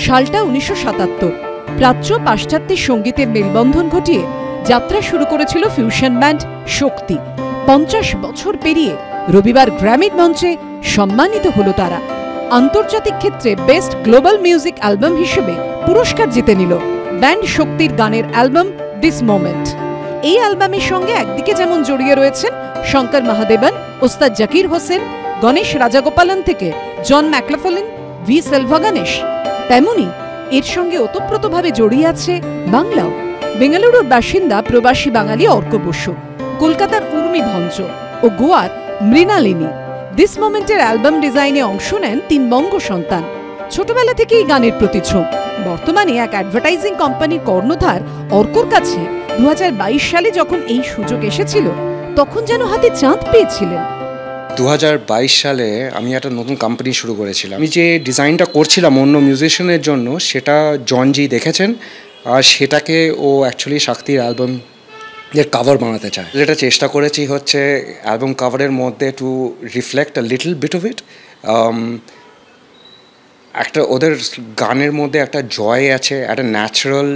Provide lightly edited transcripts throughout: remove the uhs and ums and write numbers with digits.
সালটা 1977। প্রাচ্য পাশ্চাত্যের সঙ্গীতের মেলবন্ধন ঘটিয়ে যাত্রা শুরু করেছিল ফিউশন ব্যান্ড শক্তি। 50 বছর পেরিয়ে রবিবার গ্র্যামির মঞ্চে সম্মানিত হল তারা। আন্তর্জাতিক ক্ষেত্রে বেস্ট গ্লোবাল মিউজিক অ্যালবাম হিসেবে পুরস্কার জিতে নিল ব্যান্ড শক্তির গানের অ্যালবাম দিস মোমেন্ট। এই অ্যালবামের সঙ্গে একদিকে যেমন জড়িয়ে রয়েছেন শঙ্কর মহাদেবন, ওস্তাদ জাকির হোসেন, গণেশ রাজাগোপালন থেকে জন ম্যাকলাফলিন, ভি সেলভা গণেশ, তেমনি এর সঙ্গে ওতপ্রোতভাবে জড়িয়ে আছে বাংলাও। বেঙ্গালুরুর বাসিন্দা প্রবাসী বাঙালি অর্ক বসু, কলকাতার উর্মি ভঞ্জ ও গোয়ার মৃণালিনী দিস মোমেন্টের অ্যালবাম ডিজাইনে অংশ নেন 3 বঙ্গ সন্তান। ছোটবেলা থেকেই গানের প্রতি ঝোঁক। বর্তমানে এক অ্যাডভার্টাইজিং কোম্পানির কর্ণধার অর্কর কাছে 2022 সালে যখন এই সুযোগ এসেছিল তখন যেন হাতে চাঁদ পেয়েছিলেন। 2022 সালে আমি একটা নতুন কোম্পানি শুরু করেছিলাম। আমি যে ডিজাইনটা করছিলাম অন্য মিউজিশিয়ানের জন্য, সেটা জনজি দেখেছেন আর সেটাকে ও অ্যাকচুয়ালি শক্তির অ্যালবাম এর কাভার বানাতে চায়। যেটা চেষ্টা করেছি হচ্ছে অ্যালবাম কাভারের মধ্যে to reflect a little bit of it. একটা ওদের গানের মধ্যে একটা জয় আছে, একটা ন্যাচারাল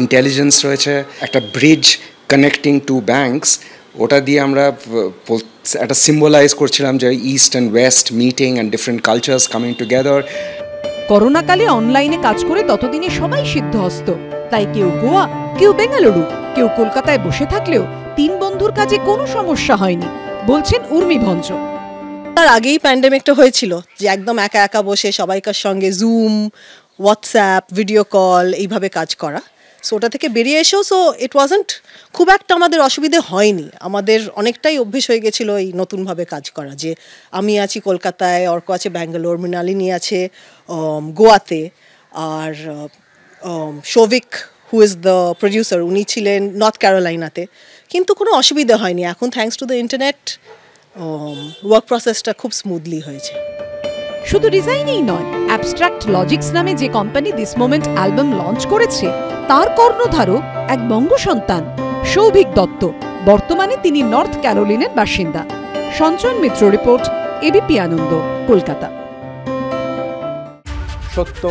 ইন্টেলিজেন্স রয়েছে, একটা ব্রিজ কানেক্টিং টু ব্যাঙ্কস। ওটা দিয়ে আমরা একটা সিম্বলাইজ করছিলাম যে east and West meeting and different cultures coming together. করোনাকালে অনলাইনে কাজ করে ততদিনে সবাই সিদ্ধহস্ত, তাই কেউ গোয়া, কেউ বেঙ্গালুরু, কেউ কলকাতায় বসে থাকলেও 3 বন্ধুর কাজে কোনো সমস্যা হয়নি বলছেন উর্মি ভঞ্জ। তার আগেই প্যান্ডেমিকটা হয়েছিল যে একদম একা একা বসে সবাইকার সঙ্গে জুম, হোয়াটসঅ্যাপ, ভিডিও কল এইভাবে কাজ করা। সো ওটা থেকে বেরিয়ে এসেও ইট ওয়াজন্ট খুব একটা আমাদের অসুবিধে হয়নি। আমাদের অনেকটাই অভ্যেস হয়ে গেছিলো এই নতুনভাবে কাজ করা, যে আমি আছি কলকাতায়, অর্ক আছে ব্যাঙ্গালোর, মৃণালিনী আছে গোয়াতে, আর Shouvik who is the producer উনি ছিলেন নর্থ ক্যারোলাইনাতে। কিন্তু কোনো অসুবিধা হয়নি। এখন thanks to the internet work প্রসেসটা খুব স্মুথলি হয়েছে। শুধু ডিজাইনেই নয়, অ্যাবস্ট্রাক্ট লজিক্স নামে যে company this moment album launch করেছে তার কর্ণধারও এক বঙ্গ সন্তান শৌভিক দত্ত। বর্তমানে তিনি নর্থ ক্যারোলিনের বাসিন্দা। সঞ্চয়ন মিত্র রিপোর্ট, এবিপি আনন্দ, কলকাতা। সত্য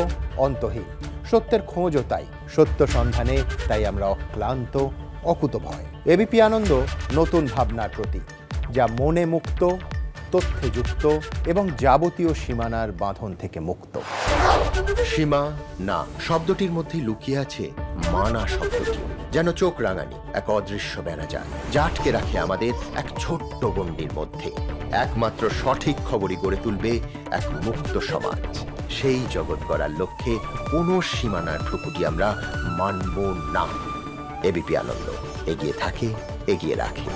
অন্তহীন, সত্যের খোঁজও তাই, সত্য সন্ধানে তাই আমরা অক্লান্ত, অকুতভয়। এবিপি আনন্দ নতুন ভাবনার প্রতীক, যা মনে মুক্ত, তথ্যে যুক্ত এবং যাবতীয় সীমানার বাঁধন থেকে মুক্ত। সীমা না শব্দটির মধ্যেই লুকিয়ে আছে মানা শব্দটি, যেন চোখ রাঙানি এক অদৃশ্য বেড়াজাল, যা আটকে রাখে আমাদের এক ছোট্ট গণ্ডির মধ্যে। একমাত্র সঠিক খবরই গড়ে তুলবে এক মুক্ত সমাজ। সেই জগৎ গড়ার লক্ষ্যে কোনো সীমানার ঠুকুটি আমরা মানব না। এবিপি আনন্দ এগিয়ে থাকে, এগিয়ে রাখে।